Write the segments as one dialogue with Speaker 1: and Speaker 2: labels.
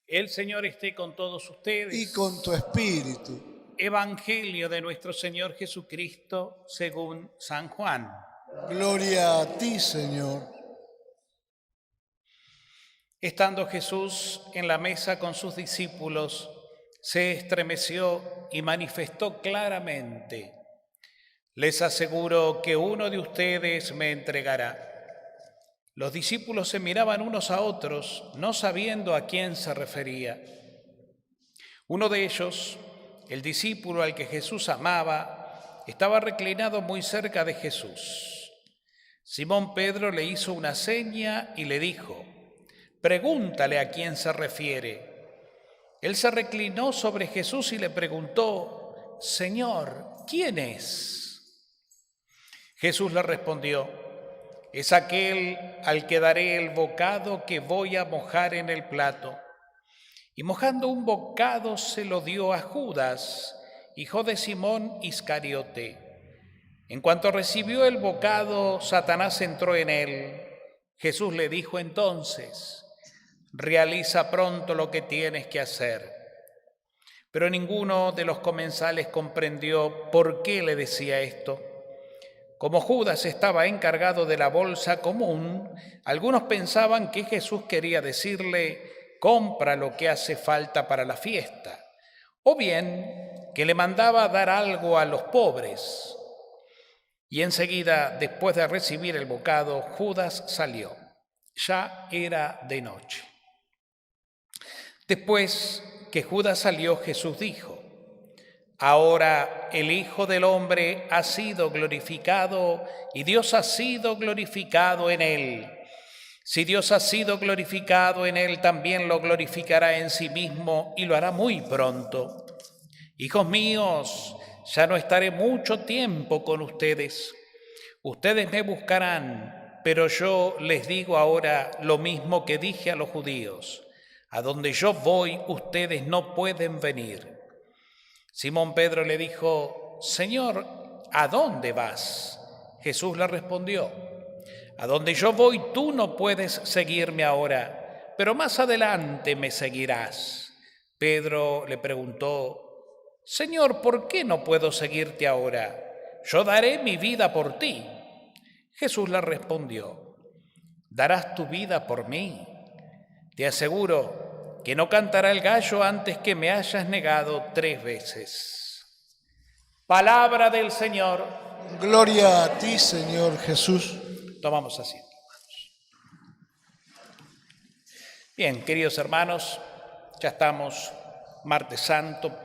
Speaker 1: El Señor esté con todos ustedes.
Speaker 2: Y con tu espíritu.
Speaker 1: Evangelio de nuestro Señor Jesucristo según San Juan.
Speaker 2: Gloria a ti, Señor.
Speaker 1: Estando Jesús en la mesa con sus discípulos, se estremeció y manifestó claramente: les aseguro que uno de ustedes me entregará. Los discípulos se miraban unos a otros, no sabiendo a quién se refería. Uno de ellos, el discípulo al que Jesús amaba, estaba reclinado muy cerca de Jesús. Simón Pedro le hizo una seña y le dijo: pregúntale a quién se refiere. Él se reclinó sobre Jesús y le preguntó: Señor, ¿quién es? Jesús le respondió: es aquel al que daré el bocado que voy a mojar en el plato. Y mojando un bocado se lo dio a Judas, hijo de Simón Iscariote. En cuanto recibió el bocado, Satanás entró en él. Jesús le dijo entonces: realiza pronto lo que tienes que hacer. Pero ninguno de los comensales comprendió por qué le decía esto. Como Judas estaba encargado de la bolsa común, algunos pensaban que Jesús quería decirle: compra lo que hace falta para la fiesta, o bien que le mandaba dar algo a los pobres. Y enseguida, después de recibir el bocado, Judas salió. Ya era de noche. Después que Judas salió, Jesús dijo: ahora el Hijo del Hombre ha sido glorificado y Dios ha sido glorificado en él. Si Dios ha sido glorificado en él, también lo glorificará en sí mismo y lo hará muy pronto. Hijos míos, ya no estaré mucho tiempo con ustedes. Ustedes me buscarán, pero yo les digo ahora lo mismo que dije a los judíos: a donde yo voy, ustedes no pueden venir. Simón Pedro le dijo: Señor, ¿a dónde vas? Jesús le respondió: a donde yo voy tú no puedes seguirme ahora, pero más adelante me seguirás. Pedro le preguntó: Señor, ¿por qué no puedo seguirte ahora? Yo daré mi vida por ti. Jesús le respondió: ¿darás tu vida por mí? Te aseguro que no cantará el gallo antes que me hayas negado 3 veces. Palabra del Señor.
Speaker 2: Gloria a ti, Señor Jesús.
Speaker 1: Tomamos asiento, Bien, queridos hermanos, ya estamos martes santo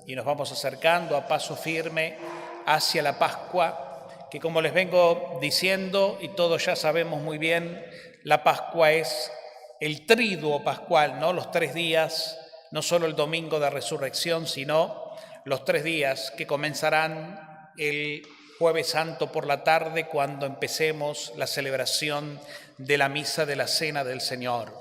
Speaker 1: y nos vamos acercando a paso firme hacia la Pascua, que como les vengo diciendo y todos ya sabemos muy bien, la Pascua es el triduo pascual, ¿no? Los 3 días, no solo el domingo de resurrección, sino los 3 días que comenzarán el Jueves Santo por la tarde, cuando empecemos la celebración de la misa de la Cena del Señor.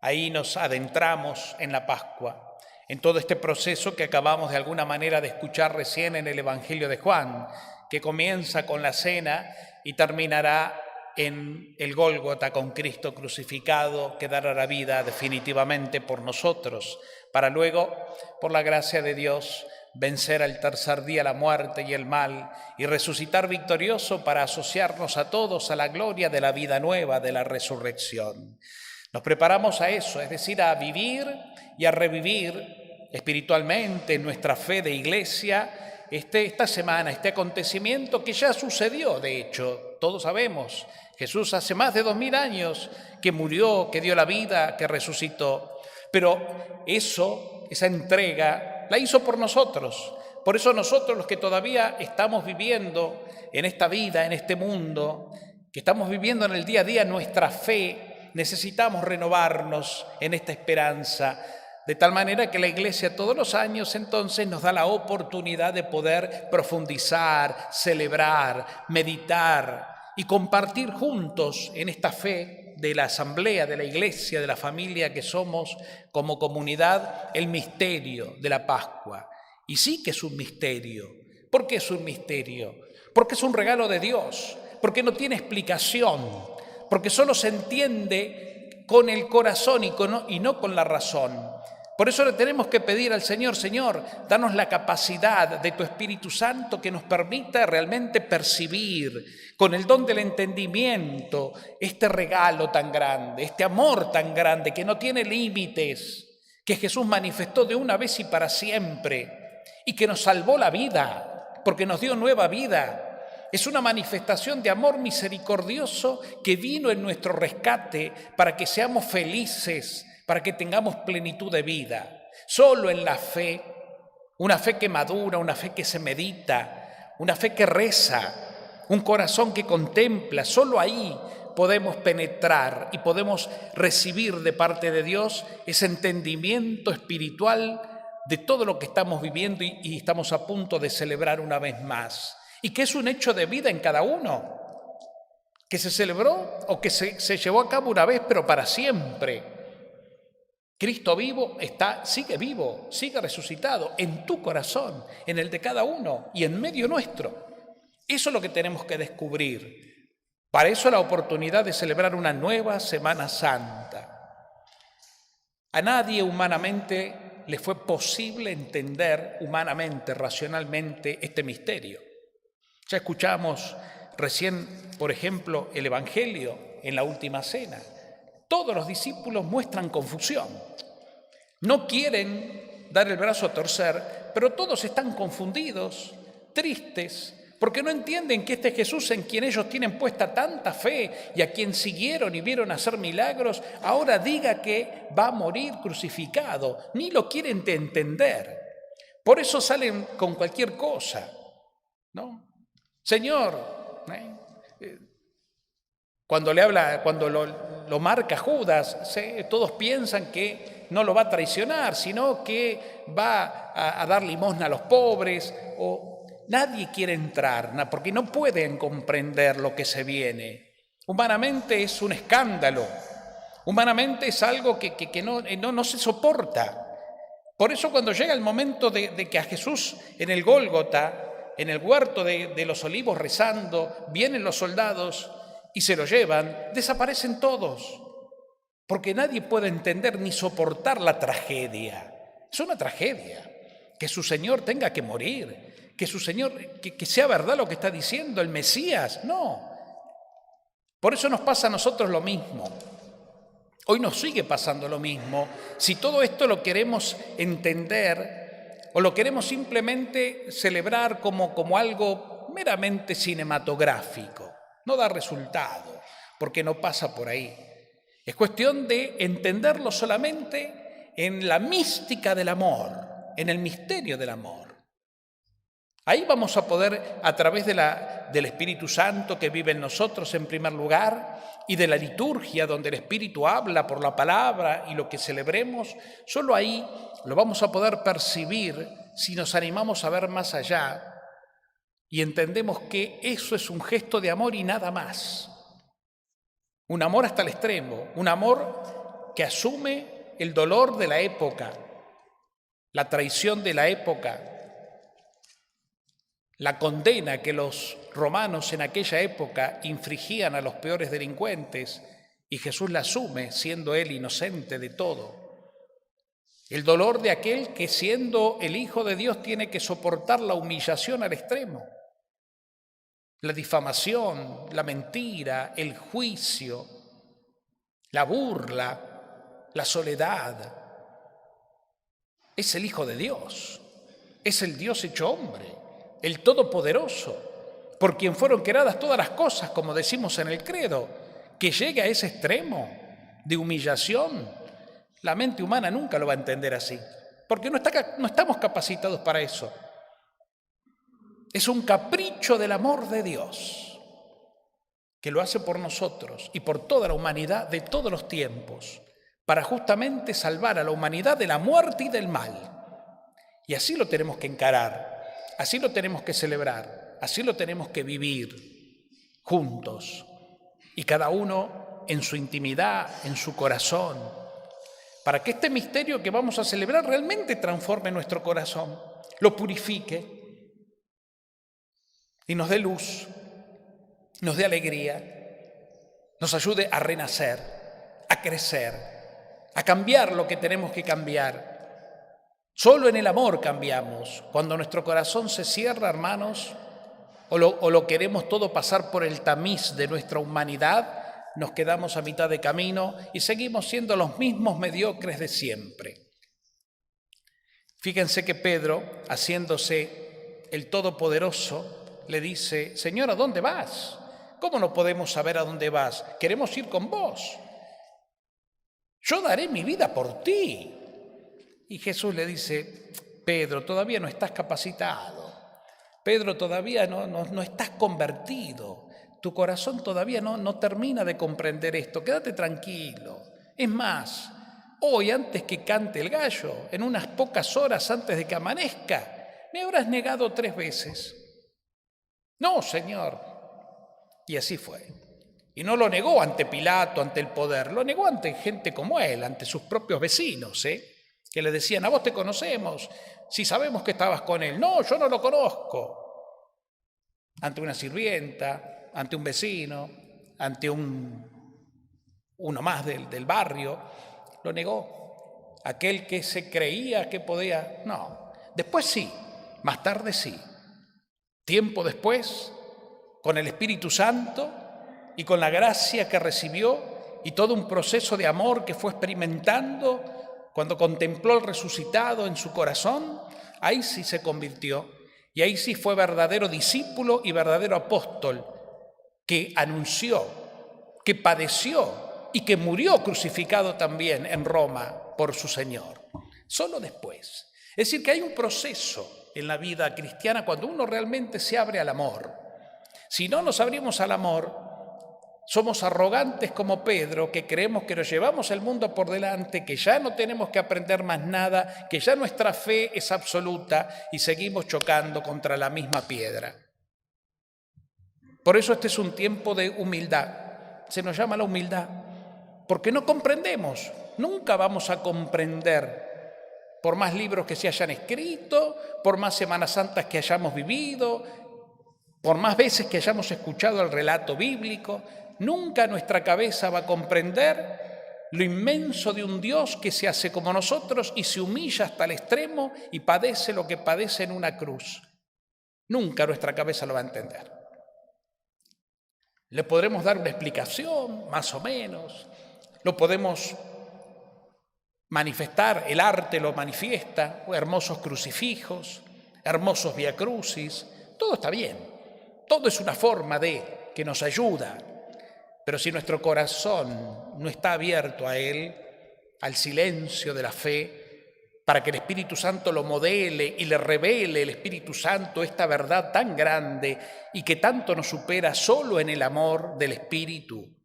Speaker 1: Ahí nos adentramos en la Pascua, en todo este proceso que acabamos de alguna manera de escuchar recién en el Evangelio de Juan, que comienza con la cena y terminará en el Gólgota con Cristo crucificado, que dará la vida definitivamente por nosotros, para luego, por la gracia de Dios, vencer al tercer día la muerte y el mal y resucitar victorioso para asociarnos a todos a la gloria de la vida nueva, de la resurrección. Nos preparamos a eso, es decir, a vivir y a revivir espiritualmente nuestra fe de iglesia esta semana, este acontecimiento que ya sucedió, de hecho, todos sabemos. Jesús hace más de 2000 años que murió, que dio la vida, que resucitó. Pero esa entrega, la hizo por nosotros. Por eso nosotros, los que todavía estamos viviendo en esta vida, en este mundo, que estamos viviendo en el día a día nuestra fe, necesitamos renovarnos en esta esperanza, de tal manera que la Iglesia todos los años entonces nos da la oportunidad de poder profundizar, celebrar, meditar y compartir juntos en esta fe de la asamblea, de la Iglesia, de la familia que somos como comunidad, el misterio de la Pascua. Y sí que es un misterio. ¿Por qué es un misterio? Porque es un regalo de Dios, porque no tiene explicación, porque solo se entiende con el corazón y no con la razón. Por eso le tenemos que pedir al Señor, Señor, danos la capacidad de tu Espíritu Santo que nos permita realmente percibir con el don del entendimiento este regalo tan grande, este amor tan grande que no tiene límites, que Jesús manifestó de una vez y para siempre y que nos salvó la vida porque nos dio nueva vida. Es una manifestación de amor misericordioso que vino en nuestro rescate para que seamos felices, para que tengamos plenitud de vida. Solo en la fe, una fe que madura, una fe que se medita, una fe que reza, un corazón que contempla, solo ahí podemos penetrar y podemos recibir de parte de Dios ese entendimiento espiritual de todo lo que estamos viviendo y estamos a punto de celebrar una vez más. Y que es un hecho de vida en cada uno, que se celebró o que se llevó a cabo una vez, pero para siempre. Cristo vivo, sigue resucitado en tu corazón, en el de cada uno y en medio nuestro. Eso es lo que tenemos que descubrir. Para eso la oportunidad de celebrar una nueva Semana Santa. A nadie humanamente le fue posible entender humanamente, racionalmente, este misterio. Ya escuchamos recién, por ejemplo, el Evangelio en la última cena. Todos los discípulos muestran confusión. No quieren dar el brazo a torcer, pero todos están confundidos, tristes, porque no entienden que este Jesús en quien ellos tienen puesta tanta fe y a quien siguieron y vieron hacer milagros, ahora diga que va a morir crucificado. Ni lo quieren entender. Por eso salen con cualquier cosa, ¿no? Señor, cuando lo marca Judas, todos piensan que no lo va a traicionar, sino que va a dar limosna a los pobres. Nadie quiere entrar, porque no pueden comprender lo que se viene. Humanamente es un escándalo, humanamente es algo que no se soporta. Por eso cuando llega el momento de que a Jesús en el Gólgota, en el huerto de los olivos rezando, vienen los soldados y se lo llevan, desaparecen todos, porque nadie puede entender ni soportar la tragedia. Es una tragedia que su Señor tenga que morir, que su Señor, que sea verdad lo que está diciendo el Mesías. No. Por eso nos pasa a nosotros lo mismo. Hoy nos sigue pasando lo mismo. Si todo esto lo queremos entender o lo queremos simplemente celebrar como algo meramente cinematográfico, no da resultado, porque no pasa por ahí. Es cuestión de entenderlo solamente en la mística del amor, en el misterio del amor. Ahí vamos a poder, a través del Espíritu Santo que vive en nosotros en primer lugar, y de la liturgia donde el Espíritu habla por la palabra y lo que celebremos, solo ahí lo vamos a poder percibir si nos animamos a ver más allá y entendemos que eso es un gesto de amor y nada más. Un amor hasta el extremo, un amor que asume el dolor de la época, la traición de la época, la condena que los romanos en aquella época infligían a los peores delincuentes, y Jesús la asume siendo él inocente de todo. El dolor de aquel que siendo el Hijo de Dios tiene que soportar la humillación al extremo, la difamación, la mentira, el juicio, la burla, la soledad. Es el Hijo de Dios, es el Dios hecho hombre, el Todopoderoso, por quien fueron creadas todas las cosas, como decimos en el credo, que llegue a ese extremo de humillación. La mente humana nunca lo va a entender así, porque no estamos capacitados para eso. Es un capricho del amor de Dios, que lo hace por nosotros y por toda la humanidad de todos los tiempos, para justamente salvar a la humanidad de la muerte y del mal. Y así lo tenemos que encarar. Así lo tenemos que celebrar, así lo tenemos que vivir juntos y cada uno en su intimidad, en su corazón, para que este misterio que vamos a celebrar realmente transforme nuestro corazón, lo purifique y nos dé luz, nos dé alegría, nos ayude a renacer a crecer, a cambiar lo que tenemos que cambiar. Solo en el amor cambiamos. Cuando nuestro corazón se cierra, hermanos, o lo queremos todo pasar por el tamiz de nuestra humanidad, nos quedamos a mitad de camino y seguimos siendo los mismos mediocres de siempre. Fíjense que Pedro, haciéndose el Todopoderoso, le dice: Señor, ¿a dónde vas? ¿Cómo no podemos saber a dónde vas? Queremos ir con vos. Yo daré mi vida por ti. Y Jesús le dice: Pedro, todavía no estás capacitado. Pedro, todavía no estás convertido. Tu corazón todavía no termina de comprender esto. Quédate tranquilo. Es más, hoy, antes que cante el gallo, en unas pocas horas antes de que amanezca, me habrás negado 3 veces. No, Señor. Y así fue. Y no lo negó ante Pilato, ante el poder, lo negó ante gente como él, ante sus propios vecinos, que le decían: a vos te conocemos, si sabemos que estabas con él. No, yo no lo conozco. Ante una sirvienta, ante un vecino, ante uno más del barrio, lo negó. Aquel que se creía que podía, no. Después sí, más tarde sí. Tiempo después, con el Espíritu Santo y con la gracia que recibió y todo un proceso de amor que fue experimentando, cuando contempló el resucitado en su corazón, ahí sí se convirtió. Y ahí sí fue verdadero discípulo y verdadero apóstol, que anunció, que padeció y que murió crucificado también en Roma por su Señor. Solo después. Es decir, que hay un proceso en la vida cristiana cuando uno realmente se abre al amor. Si no nos abrimos al amor, somos arrogantes como Pedro, que creemos que nos llevamos el mundo por delante, que ya no tenemos que aprender más nada, que ya nuestra fe es absoluta y seguimos chocando contra la misma piedra. Por eso este es un tiempo de humildad. Se nos llama la humildad, porque no comprendemos. Nunca vamos a comprender, por más libros que se hayan escrito, por más Semanas Santas que hayamos vivido, por más veces que hayamos escuchado el relato bíblico, nunca nuestra cabeza va a comprender lo inmenso de un Dios que se hace como nosotros y se humilla hasta el extremo y padece lo que padece en una cruz. Nunca nuestra cabeza lo va a entender. Le podremos dar una explicación, más o menos, lo podemos manifestar, el arte lo manifiesta, hermosos crucifijos, hermosos viacrucis, todo está bien, todo es una forma de que nos ayuda, pero si nuestro corazón no está abierto a él, al silencio de la fe, para que el Espíritu Santo lo modele y le revele el Espíritu Santo esta verdad tan grande y que tanto nos supera, solo en el amor del Espíritu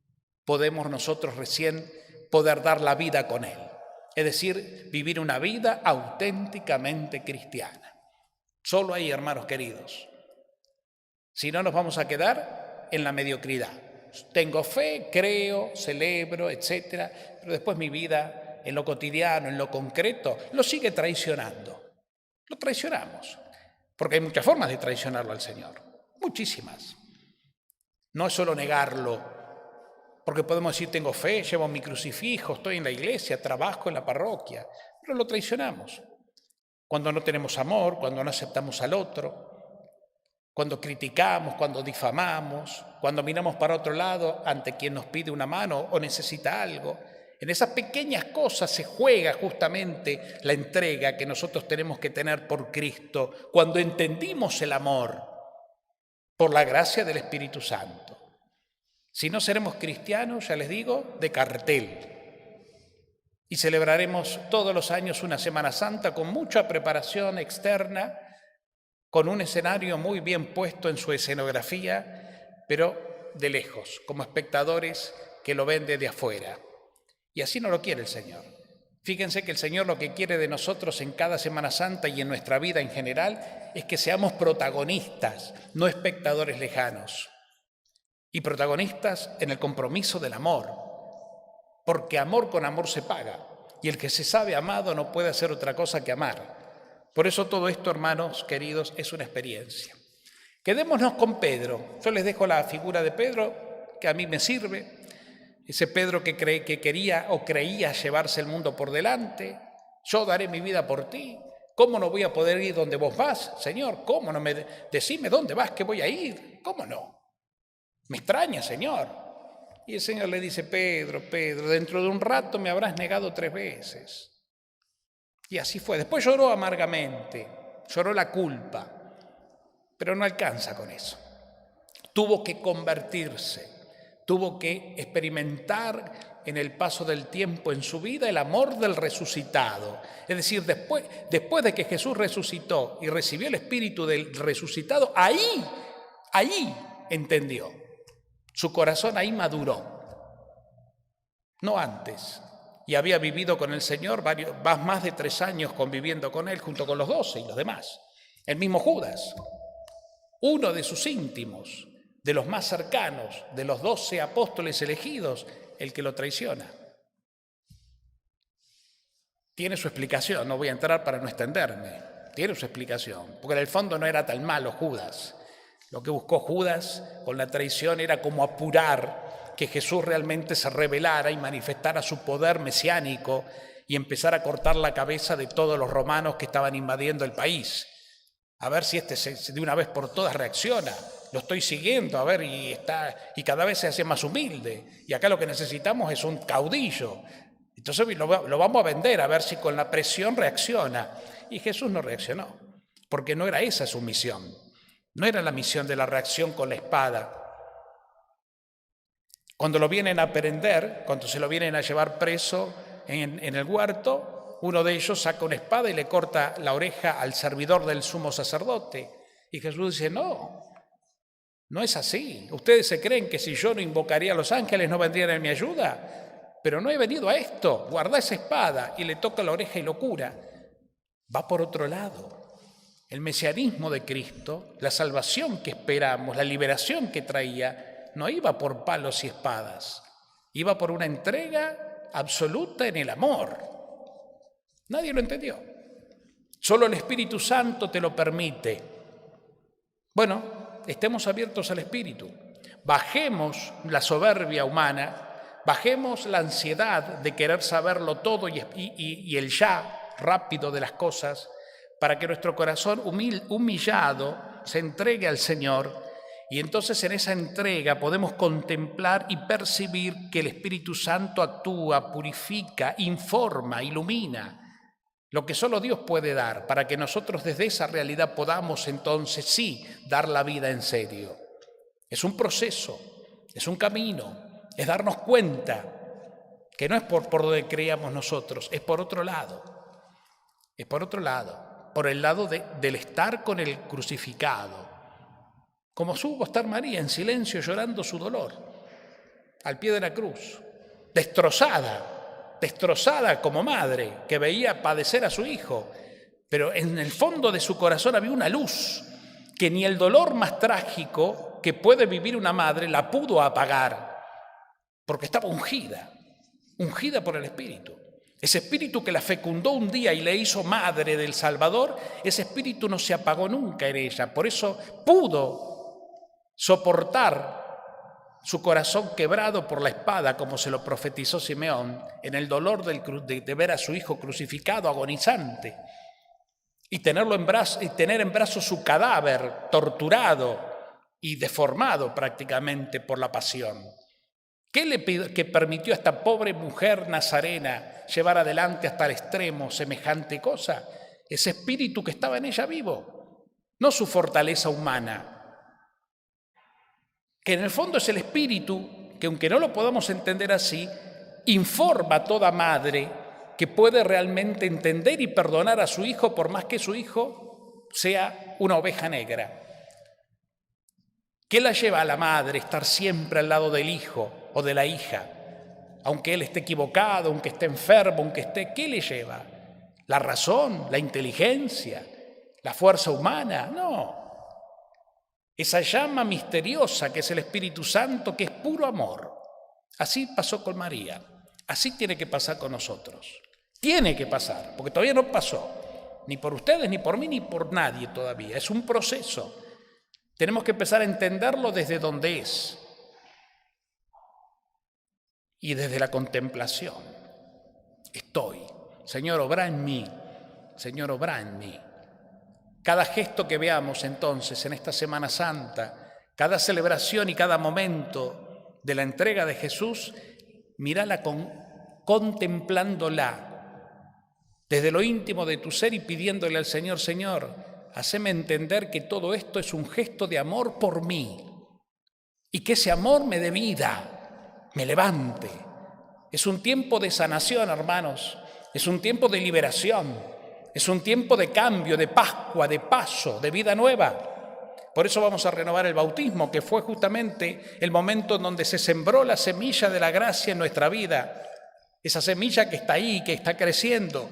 Speaker 1: podemos nosotros recién poder dar la vida con Él. Es decir, vivir una vida auténticamente cristiana. Solo ahí, hermanos queridos. Si no, nos vamos a quedar en la mediocridad. Tengo fe, creo, celebro, etcétera, pero después mi vida, en lo cotidiano, en lo concreto, lo sigue traicionando. Lo traicionamos, porque hay muchas formas de traicionarlo al Señor, muchísimas. No es solo negarlo, porque podemos decir: tengo fe, llevo mi crucifijo, estoy en la iglesia, trabajo en la parroquia, pero lo traicionamos. Cuando no tenemos amor, cuando no aceptamos al otro, cuando criticamos, cuando difamamos, cuando miramos para otro lado ante quien nos pide una mano o necesita algo. En esas pequeñas cosas se juega justamente la entrega que nosotros tenemos que tener por Cristo cuando entendimos el amor por la gracia del Espíritu Santo. Si no, seremos cristianos, ya les digo, de cartel. Y celebraremos todos los años una Semana Santa con mucha preparación externa, con un escenario muy bien puesto en su escenografía, pero de lejos, como espectadores que lo ven desde afuera. Y así no lo quiere el Señor. Fíjense que el Señor lo que quiere de nosotros en cada Semana Santa y en nuestra vida en general es que seamos protagonistas, no espectadores lejanos. Y protagonistas en el compromiso del amor, porque amor con amor se paga. Y el que se sabe amado no puede hacer otra cosa que amar. Por eso todo esto, hermanos queridos, es una experiencia. Quedémonos con Pedro. Yo les dejo la figura de Pedro, que a mí me sirve. Ese Pedro que quería o creía llevarse el mundo por delante. Yo daré mi vida por ti. ¿Cómo no voy a poder ir donde vos vas, Señor? ¿Cómo no decime dónde vas, que voy a ir? ¿Cómo no? Me extraña, Señor. Y el Señor le dice, Pedro, dentro de un rato me habrás negado 3 veces. Y así fue. Después lloró amargamente, lloró la culpa, pero no alcanza con eso. Tuvo que convertirse. Tuvo que experimentar en el paso del tiempo en su vida el amor del resucitado. Es decir, después de que Jesús resucitó y recibió el espíritu del resucitado, ahí entendió. Su corazón ahí maduró. No antes. Y había vivido con el Señor más de 3 años conviviendo con Él junto con los 12 y los demás. El mismo Judas, uno de sus íntimos, de los más cercanos, de los 12 apóstoles elegidos, el que lo traiciona. Tiene su explicación, no voy a entrar para no extenderme, tiene su explicación, porque en el fondo no era tan malo Judas. Lo que buscó Judas con la traición era como apurar que Jesús realmente se revelara y manifestara su poder mesiánico y empezara a cortar la cabeza de todos los romanos que estaban invadiendo el país. A ver si de una vez por todas reacciona. Lo estoy siguiendo, a ver, y cada vez se hace más humilde. Y acá lo que necesitamos es un caudillo. Entonces lo vamos a vender, a ver si con la presión reacciona. Y Jesús no reaccionó, porque no era esa su misión. No era la misión de la reacción con la espada. Cuando lo vienen a prender, cuando se lo vienen a llevar preso en el huerto, uno de ellos saca una espada y le corta la oreja al servidor del sumo sacerdote. Y Jesús dice, no es así. Ustedes se creen que si yo no invocaría a los ángeles no vendrían en mi ayuda. Pero no he venido a esto. Guarda esa espada. Y le toca la oreja y lo cura. Va por otro lado. El mesianismo de Cristo, la salvación que esperamos, la liberación que traía, no iba por palos y espadas. Iba por una entrega absoluta en el amor. Nadie lo entendió. Solo el Espíritu Santo te lo permite. Bueno, estemos abiertos al Espíritu. Bajemos la soberbia humana, bajemos la ansiedad de querer saberlo todo y el ya rápido de las cosas, para que nuestro corazón humillado se entregue al Señor, y entonces en esa entrega podemos contemplar y percibir que el Espíritu Santo actúa, purifica, informa, ilumina, lo que solo Dios puede dar, para que nosotros desde esa realidad podamos entonces sí dar la vida en serio. Es un proceso, es un camino, es darnos cuenta que no es por donde creíamos nosotros, es por otro lado. Es por otro lado, por el lado del estar con el crucificado. Como supo estar María en silencio llorando su dolor, al pie de la cruz, destrozada como madre que veía padecer a su hijo, pero en el fondo de su corazón había una luz que ni el dolor más trágico que puede vivir una madre la pudo apagar, porque estaba ungida por el Espíritu. Ese Espíritu que la fecundó un día y le hizo madre del Salvador, ese Espíritu no se apagó nunca en ella, por eso pudo soportar su corazón quebrado por la espada, como se lo profetizó Simeón, en el dolor de ver a su hijo crucificado, agonizante, y tener en brazos su cadáver torturado y deformado prácticamente por la pasión. ¿Qué permitió a esta pobre mujer nazarena llevar adelante hasta el extremo semejante cosa? Ese espíritu que estaba en ella vivo, no su fortaleza humana, que en el fondo es el espíritu que, aunque no lo podamos entender así, informa a toda madre que puede realmente entender y perdonar a su hijo por más que su hijo sea una oveja negra. ¿Qué la lleva a la madre estar siempre al lado del hijo o de la hija? Aunque él esté equivocado, aunque esté enfermo, ¿qué le lleva? ¿La razón? ¿La inteligencia? ¿La fuerza humana? No. Esa llama misteriosa que es el Espíritu Santo, que es puro amor. Así pasó con María. Así tiene que pasar con nosotros. Tiene que pasar, porque todavía no pasó. Ni por ustedes, ni por mí, ni por nadie todavía. Es un proceso. Tenemos que empezar a entenderlo desde donde es. y desde la contemplación. Estoy. Señor, obra en mí. Señor, obra en mí. Cada gesto que veamos entonces en esta Semana Santa, cada celebración y cada momento de la entrega de Jesús, mírala contemplándola desde lo íntimo de tu ser y pidiéndole al Señor, Señor, haceme entender que todo esto es un gesto de amor por mí y que ese amor me dé vida, me levante. Es un tiempo de sanación, hermanos, es un tiempo de liberación, es un tiempo de cambio, de Pascua, de paso, de vida nueva. Por eso vamos a renovar el bautismo, que fue justamente el momento en donde se sembró la semilla de la gracia en nuestra vida. Esa semilla que está ahí, que está creciendo,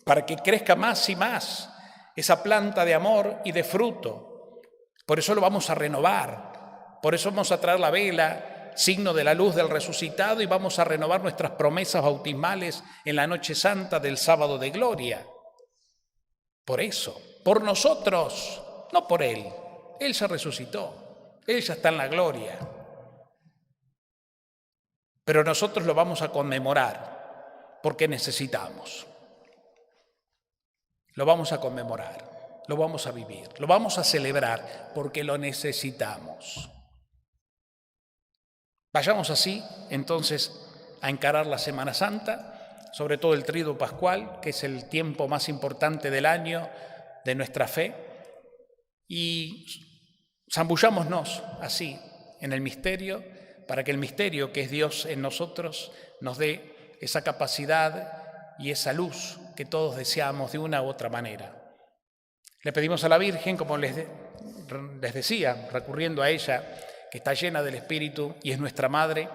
Speaker 1: para que crezca más y más esa planta de amor y de fruto. Por eso lo vamos a renovar, por eso vamos a traer la vela, signo de la luz del resucitado, y vamos a renovar nuestras promesas bautismales en la noche santa del sábado de gloria. Por eso, por nosotros, no por Él. Él ya resucitó, Él ya está en la gloria. Pero nosotros lo vamos a conmemorar porque necesitamos. Lo vamos a conmemorar, lo vamos a vivir, lo vamos a celebrar porque lo necesitamos. Vayamos así, entonces, a encarar la Semana Santa, sobre todo el Tríduo Pascual, que es el tiempo más importante del año de nuestra fe, y zambullámonos así en el misterio, para que el misterio que es Dios en nosotros nos dé esa capacidad y esa luz que todos deseamos de una u otra manera. Le pedimos a la Virgen, como les decía, recurriendo a ella, que está llena del Espíritu y es nuestra Madre,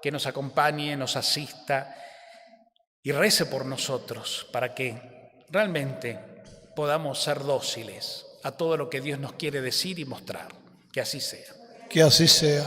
Speaker 1: que nos acompañe, nos asista y rece por nosotros para que realmente podamos ser dóciles a todo lo que Dios nos quiere decir y mostrar. Que así sea.
Speaker 2: Que así sea.